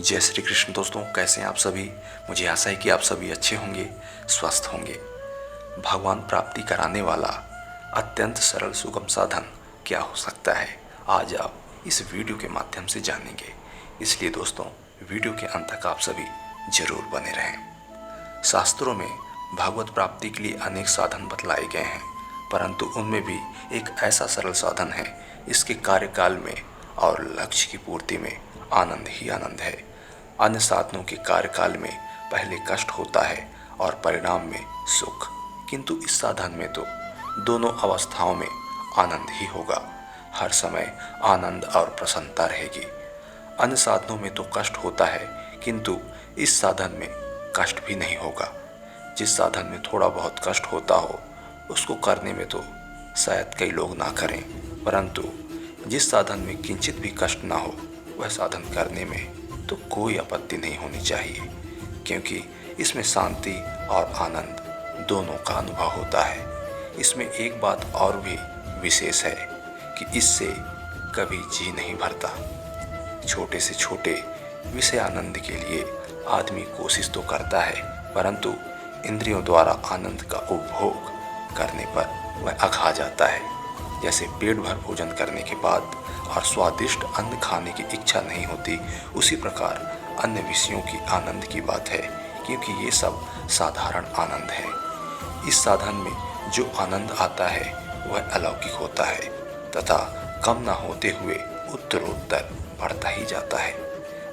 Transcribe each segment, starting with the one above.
जय श्री कृष्ण दोस्तों, कैसे हैं आप सभी। मुझे आशा है कि आप सभी अच्छे होंगे, स्वस्थ होंगे। भगवान प्राप्ति कराने वाला अत्यंत सरल सुगम साधन क्या हो सकता है, आज आप इस वीडियो के माध्यम से जानेंगे। इसलिए दोस्तों, वीडियो के अंत तक आप सभी जरूर बने रहें। शास्त्रों में भगवत प्राप्ति के लिए अनेक साधन बतलाए गए हैं, परंतु उनमें भी एक ऐसा सरल साधन है, इसके कार्यकाल में और लक्ष्य की पूर्ति में आनंद ही आनंद है। अन्य साधनों के कार्यकाल में पहले कष्ट होता है और परिणाम में सुख, किंतु इस साधन में तो दोनों अवस्थाओं में आनंद ही होगा। हर समय आनंद और प्रसन्नता रहेगी। अन्य साधनों में तो कष्ट होता है, किंतु इस साधन में कष्ट भी नहीं होगा। जिस साधन में थोड़ा बहुत कष्ट होता हो, उसको करने में तो शायद कई लोग ना करें, परंतु जिस साधन में किंचित भी कष्ट ना हो, वह साधन करने में तो कोई आपत्ति नहीं होनी चाहिए, क्योंकि इसमें शांति और आनंद दोनों का अनुभव होता है। इसमें एक बात और भी विशेष है कि इससे कभी जी नहीं भरता। छोटे से छोटे विषय आनंद के लिए आदमी कोशिश तो करता है, परंतु इंद्रियों द्वारा आनंद का उपभोग करने पर वह अघा जाता है। जैसे पेट भर भोजन करने के बाद और स्वादिष्ट अन्न खाने की इच्छा नहीं होती, उसी प्रकार अन्य विषयों की आनंद की बात है, क्योंकि ये सब साधारण आनंद है। इस साधन में जो आनंद आता है वह अलौकिक होता है तथा कम न होते हुए उत्तरोत्तर बढ़ता ही जाता है।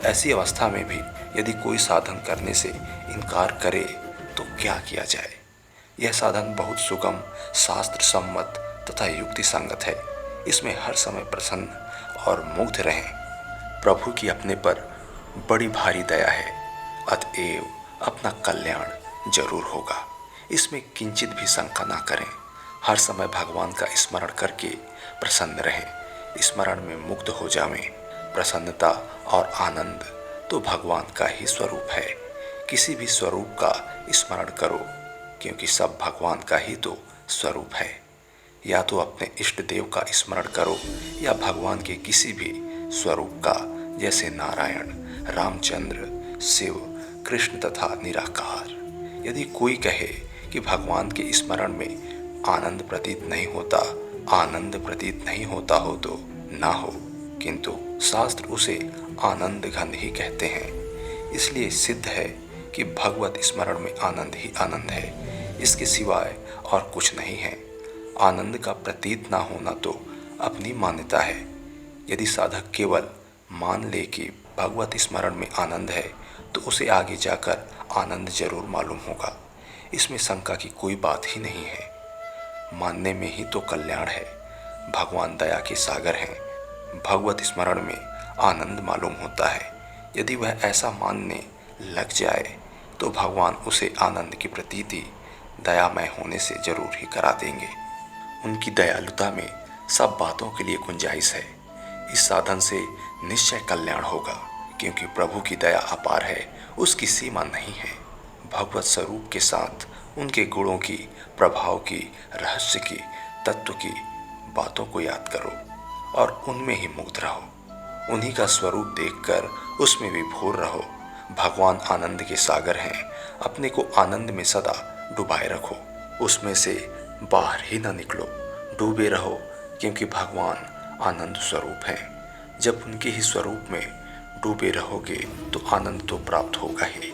ऐसी अवस्था में भी यदि कोई साधन करने से इनकार करे तो क्या किया जाए। यह साधन बहुत सुगम, शास्त्र सम्मत तथा युक्ति संगत है। इसमें हर समय प्रसन्न और मुग्ध रहें। प्रभु की अपने पर बड़ी भारी दया है, अतएव अपना कल्याण जरूर होगा। इसमें किंचित भी शंका ना करें। हर समय भगवान का स्मरण करके प्रसन्न रहें। स्मरण में मुग्ध हो जावें। प्रसन्नता और आनंद तो भगवान का ही स्वरूप है। किसी भी स्वरूप का स्मरण करो, क्योंकि सब भगवान का ही तो स्वरूप है। या तो अपने इष्ट देव का स्मरण करो या भगवान के किसी भी स्वरूप का, जैसे नारायण, रामचंद्र, शिव, कृष्ण तथा निराकार। यदि कोई कहे कि भगवान के स्मरण में आनंद प्रतीत नहीं होता हो तो ना हो, किंतु शास्त्र उसे आनंद घन ही कहते हैं। इसलिए सिद्ध है कि भगवत स्मरण में आनंद ही आनंद है, इसके सिवाय और कुछ नहीं है। आनंद का प्रतीत ना होना तो अपनी मान्यता है। यदि साधक केवल मान ले कि भगवत स्मरण में आनंद है, तो उसे आगे जाकर आनंद जरूर मालूम होगा। इसमें शंका की कोई बात ही नहीं है। मानने में ही तो कल्याण है। भगवान दया के सागर हैं। भगवत स्मरण में आनंद मालूम होता है। यदि वह ऐसा मानने लग जाए तो भगवान उसे आनंद की प्रतीति दयामय होने से जरूर ही करा देंगे। उनकी दयालुता में सब बातों के लिए गुंजाइश है। इस साधन से निश्चय कल्याण होगा, क्योंकि प्रभु की दया अपार है, उसकी सीमा नहीं है। भगवत स्वरूप के साथ उनके गुणों की, प्रभाव की, रहस्य की, तत्व की बातों को याद करो और उनमें ही मुग्ध रहो। उन्हीं का स्वरूप देखकर उसमें विभोर रहो। भगवान आनंद के सागर हैं। अपने को आनंद में सदा डुबाए रखो, उसमें से बाहर ही न निकलो। डूबे रहो, क्योंकि भगवान आनंद स्वरूप हैं। जब उनके ही स्वरूप में डूबे रहोगे तो आनंद तो प्राप्त होगा ही।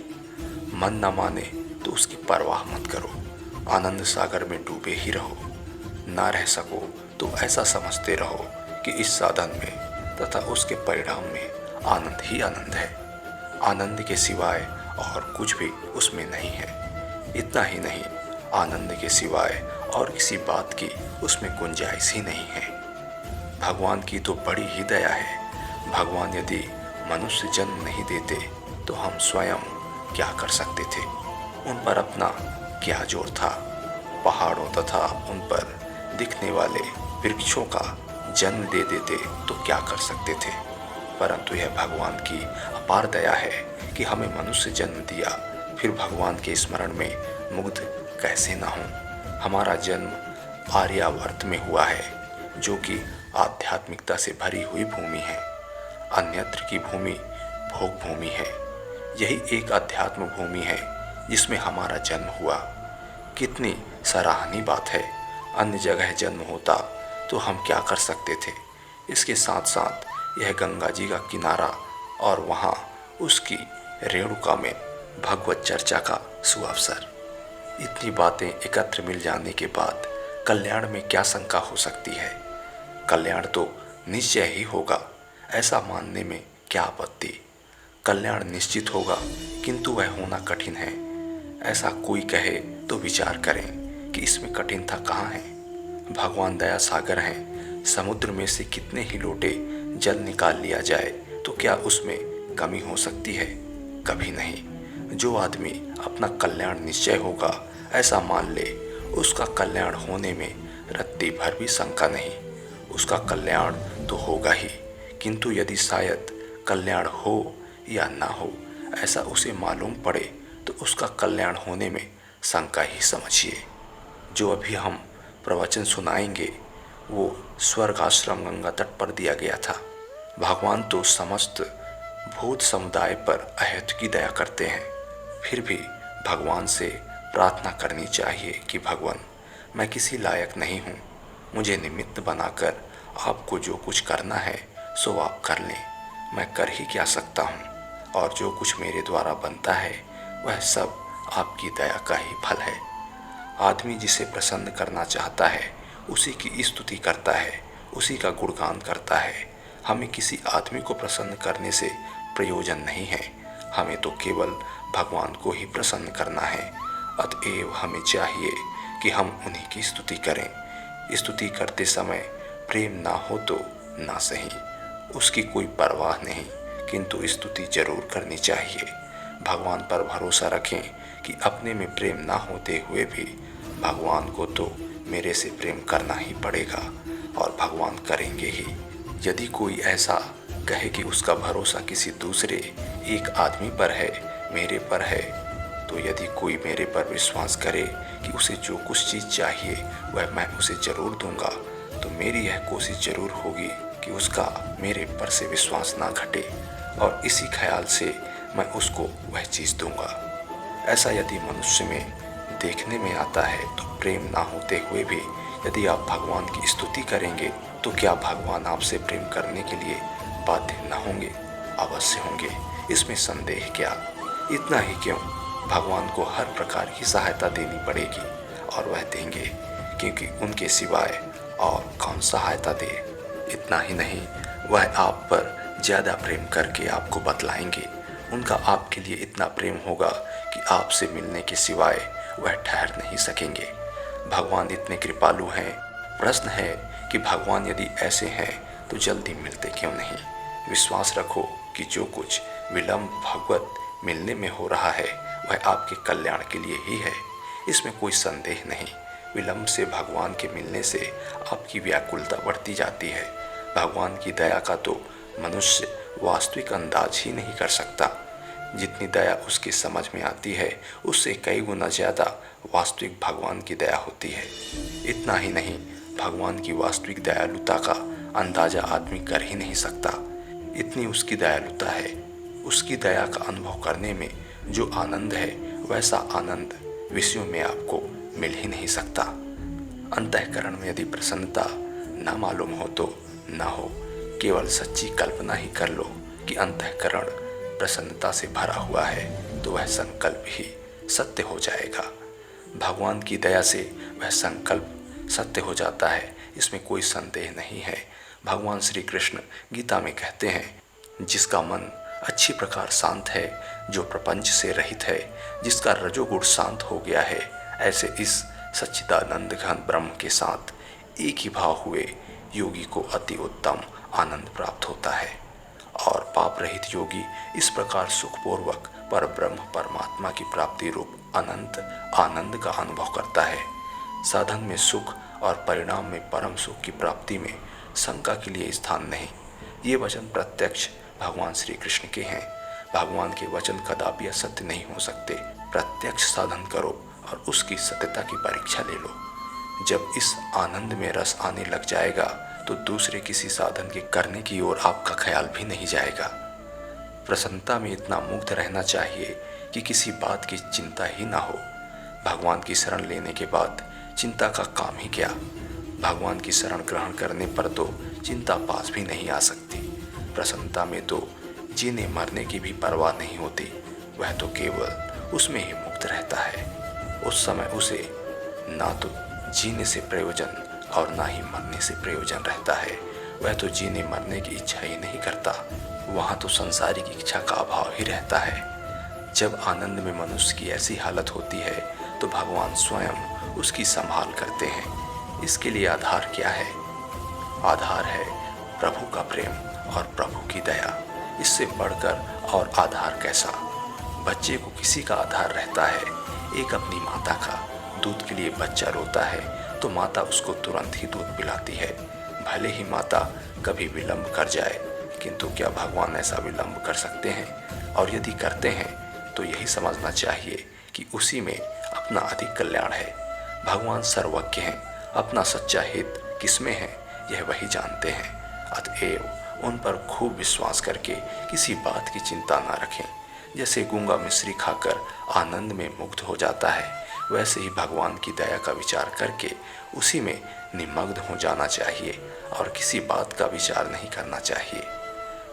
मन न माने तो उसकी परवाह मत करो। आनंद सागर में डूबे ही रहो। ना रह सको तो ऐसा समझते रहो कि इस साधन में तथा उसके परिणाम में आनंद ही आनंद है। आनंद के सिवाय और कुछ भी उसमें नहीं है। इतना ही नहीं, आनंद के सिवाय और किसी बात की उसमें गुंजाइश ही नहीं है। भगवान की तो बड़ी ही दया है। भगवान यदि मनुष्य जन्म नहीं देते तो हम स्वयं क्या कर सकते थे। उन पर अपना क्या जोर था। पहाड़ों तथा उन पर दिखने वाले वृक्षों का जन्म दे देते तो क्या कर सकते थे। परंतु यह भगवान की अपार दया है कि हमें मनुष्य जन्म दिया, फिर भगवान के स्मरण में मुग्ध कैसे ना हो। हमारा जन्म आर्यावर्त में हुआ है, जो कि आध्यात्मिकता से भरी हुई भूमि है। अन्यत्र की भूमि भोग भूमि है। यही एक अध्यात्म भूमि है जिसमें हमारा जन्म हुआ। कितनी सराहनीय बात है। अन्य जगह जन्म होता तो हम क्या कर सकते थे। इसके साथ साथ यह गंगा जी का किनारा और वहाँ उसकी रेणुका में भगवत चर्चा का सुअवसर। इतनी बातें एकत्र मिल जाने के बाद कल्याण में क्या शंका हो सकती है। कल्याण तो निश्चय ही होगा, ऐसा मानने में क्या आपत्ति। कल्याण निश्चित होगा, किंतु वह होना कठिन है। ऐसा कोई कहे तो विचार करें कि इसमें कठिनता कहाँ है। भगवान दया सागर हैं। समुद्र में से कितने ही लोटे जल निकाल लिया जाए तो क्या उसमें कमी हो सकती है? कभी नहीं। जो आदमी अपना कल्याण निश्चय होगा ऐसा मान ले, उसका कल्याण होने में रत्ती भर भी शंका नहीं। उसका कल्याण तो होगा ही, किंतु यदि शायद कल्याण हो या ना हो ऐसा उसे मालूम पड़े तो उसका कल्याण होने में शंका ही समझिए। जो अभी हम प्रवचन सुनाएंगे वो स्वर्ग आश्रम गंगा तट पर दिया गया था। भगवान तो समस्त भूत समुदाय पर अहेतु की दया करते हैं, फिर भी भगवान से प्रार्थना करनी चाहिए कि भगवान, मैं किसी लायक नहीं हूँ, मुझे निमित्त बनाकर आपको जो कुछ करना है सो आप कर लें। मैं कर ही क्या सकता हूँ, और जो कुछ मेरे द्वारा बनता है वह सब आपकी दया का ही फल है। आदमी जिसे प्रसन्न करना चाहता है उसी की स्तुति करता है, उसी का गुणगान करता है। हमें किसी आदमी को प्रसन्न करने से प्रयोजन नहीं है, हमें तो केवल भगवान को ही प्रसन्न करना है। अतएव हमें चाहिए कि हम उन्हीं की स्तुति करें। स्तुति करते समय प्रेम ना हो तो ना सही, उसकी कोई परवाह नहीं, किंतु स्तुति जरूर करनी चाहिए। भगवान पर भरोसा रखें कि अपने में प्रेम ना होते हुए भी भगवान को तो मेरे से प्रेम करना ही पड़ेगा, और भगवान करेंगे ही। यदि कोई ऐसा कहे कि उसका भरोसा किसी दूसरे एक आदमी पर है, मेरे पर है, तो यदि कोई मेरे पर विश्वास करे कि उसे जो कुछ चीज़ चाहिए वह मैं उसे ज़रूर दूंगा, तो मेरी यह कोशिश ज़रूर होगी कि उसका मेरे पर से विश्वास ना घटे, और इसी ख्याल से मैं उसको वह चीज़ दूंगा। ऐसा यदि मनुष्य में देखने में आता है तो प्रेम ना होते हुए भी यदि आप भगवान की स्तुति करेंगे तो क्या भगवान आपसे प्रेम करने के लिए बाध्य न होंगे? अवश्य होंगे, इसमें संदेह क्या। इतना ही क्यों, भगवान को हर प्रकार की सहायता देनी पड़ेगी, और वह देंगे, क्योंकि उनके सिवाय और कौन सहायता दे। इतना ही नहीं, वह आप पर ज़्यादा प्रेम करके आपको बतलाएंगे। उनका आपके लिए इतना प्रेम होगा कि आपसे मिलने के सिवाय वह ठहर नहीं सकेंगे। भगवान इतने कृपालु हैं। प्रश्न है कि भगवान यदि ऐसे हैं तो जल्दी मिलते क्यों नहीं। विश्वास रखो कि जो कुछ विलंब भगवत मिलने में हो रहा है वह आपके कल्याण के लिए ही है, इसमें कोई संदेह नहीं। विलंब से भगवान के मिलने से आपकी व्याकुलता बढ़ती जाती है। भगवान की दया का तो मनुष्य वास्तविक अंदाज ही नहीं कर सकता। जितनी दया उसकी समझ में आती है उससे कई गुना ज़्यादा वास्तविक भगवान की दया होती है। इतना ही नहीं, भगवान की वास्तविक दयालुता का अंदाजा आदमी कर ही नहीं सकता। इतनी उसकी दयालुता है। उसकी दया का अनुभव करने में जो आनंद है वैसा आनंद विषयों में आपको मिल ही नहीं सकता। अंतःकरण में यदि प्रसन्नता न मालूम हो तो न हो, केवल सच्ची कल्पना ही कर लो कि अंतःकरण प्रसन्नता से भरा हुआ है तो वह संकल्प ही सत्य हो जाएगा। भगवान की दया से वह संकल्प सत्य हो जाता है, इसमें कोई संदेह नहीं है। भगवान श्री कृष्ण गीता में कहते हैं, जिसका मन अच्छी प्रकार शांत है, जो प्रपंच से रहित है, जिसका रजोगुण शांत हो गया है, ऐसे इस सच्चिदानंद घन ब्रह्म के साथ एक ही भाव हुए योगी को अति उत्तम आनंद प्राप्त होता है। और पाप रहित योगी इस प्रकार सुखपूर्वक पर ब्रह्म परमात्मा की प्राप्ति रूप अनंत आनंद का अनुभव करता है। साधन में सुख और परिणाम में परम सुख की प्राप्ति में शंका के लिए स्थान नहीं। ये वचन प्रत्यक्ष भगवान श्री कृष्ण के हैं। भगवान के वचन कदापि असत्य नहीं हो सकते। प्रत्यक्ष साधन करो और उसकी सत्यता की परीक्षा ले लो। जब इस आनंद में रस आने लग जाएगा तो दूसरे किसी साधन के करने की ओर आपका ख्याल भी नहीं जाएगा। प्रसन्नता में इतना मुग्ध रहना चाहिए कि किसी बात की चिंता ही ना हो। भगवान की शरण लेने के बाद चिंता का काम ही क्या। भगवान की शरण ग्रहण करने पर तो चिंता पास भी नहीं आ सकती। प्रसन्नता में तो जीने मरने की भी परवाह नहीं होती। वह तो केवल उसमें ही मुक्त रहता है। उस समय उसे ना तो जीने से प्रयोजन और ना ही मरने से प्रयोजन रहता है। वह तो जीने मरने की इच्छा ही नहीं करता। वहाँ तो संसारिक इच्छा का अभाव ही रहता है। जब आनंद में मनुष्य की ऐसी हालत होती है तो भगवान स्वयं उसकी संभाल करते हैं। इसके लिए आधार क्या है? आधार है प्रभु का प्रेम और प्रभु की दया। इससे बढ़कर और आधार कैसा? बच्चे को किसी का आधार रहता है? एक अपनी माता का। दूध के लिए बच्चा रोता है तो माता उसको तुरंत ही दूध पिलाती है। भले ही माता कभी विलंब कर जाए, किंतु क्या भगवान ऐसा विलंब कर सकते हैं? और यदि करते हैं तो यही समझना चाहिए कि उसी में अपना अधिक कल्याण है। भगवान सर्वज्ञ हैं। अपना सच्चा हित किसमें है यह वही जानते हैं। अतएव उन पर खूब विश्वास करके किसी बात की चिंता न रखें। जैसे गूंगा मिश्री खाकर आनंद में मुग्ध हो जाता है, वैसे ही भगवान की दया का विचार करके उसी में निमग्न हो जाना चाहिए और किसी बात का विचार नहीं करना चाहिए।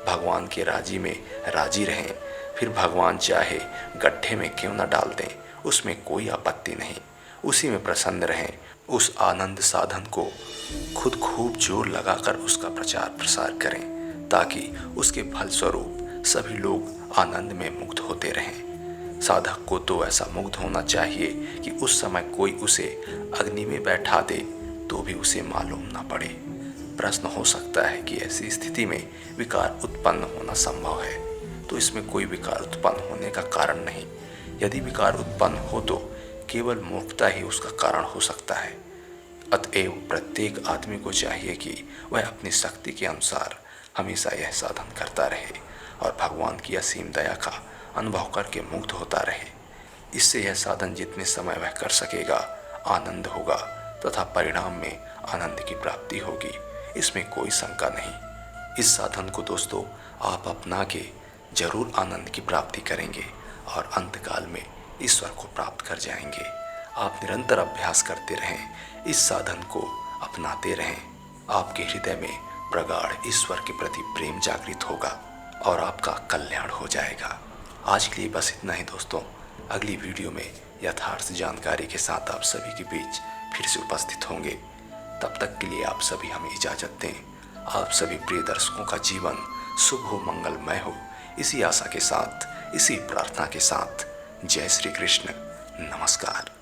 भगवान के राजी में राजी रहें। फिर भगवान चाहे गड्ढे में क्यों न डाल दें, उसमें कोई आपत्ति नहीं। उसी में प्रसन्न रहें। उस आनंद साधन को खुद खूब जोर लगाकर उसका प्रचार प्रसार करें, ताकि उसके फलस्वरूप सभी लोग आनंद में मुग्ध होते रहें। साधक को तो ऐसा मुग्ध होना चाहिए कि उस समय कोई उसे अग्नि में बैठा दे तो भी उसे मालूम न पड़े। प्रश्न हो सकता है कि ऐसी स्थिति में विकार उत्पन्न होना संभव है, तो इसमें कोई विकार उत्पन्न होने का कारण नहीं। यदि विकार उत्पन्न हो तो केवल मूर्खता ही उसका कारण हो सकता है। अतएव प्रत्येक आदमी को चाहिए कि वह अपनी शक्ति के अनुसार हमेशा यह साधन करता रहे और भगवान की असीम दया का अनुभव करके मुग्ध होता रहे। इससे यह साधन जितने समय वह कर सकेगा आनंद होगा तथा परिणाम में आनंद की प्राप्ति होगी, इसमें कोई शंका नहीं। इस साधन को दोस्तों आप अपना के जरूर आनंद की प्राप्ति करेंगे और अंतकाल में ईश्वर को प्राप्त कर जाएंगे। आप निरंतर अभ्यास करते रहें, इस साधन को अपनाते रहें। आपके हृदय में प्रगाढ़ ईश्वर के प्रति प्रेम जागृत होगा और आपका कल्याण हो जाएगा। आज के लिए बस इतना ही दोस्तों। अगली वीडियो में यथार्थ जानकारी के साथ आप सभी के बीच फिर से उपस्थित होंगे। तब तक के लिए आप सभी हमें इजाज़त दें। आप सभी प्रिय दर्शकों का जीवन शुभ हो, मंगलमय हो, इसी आशा के साथ, इसी प्रार्थना के साथ। जय श्री कृष्ण। नमस्कार।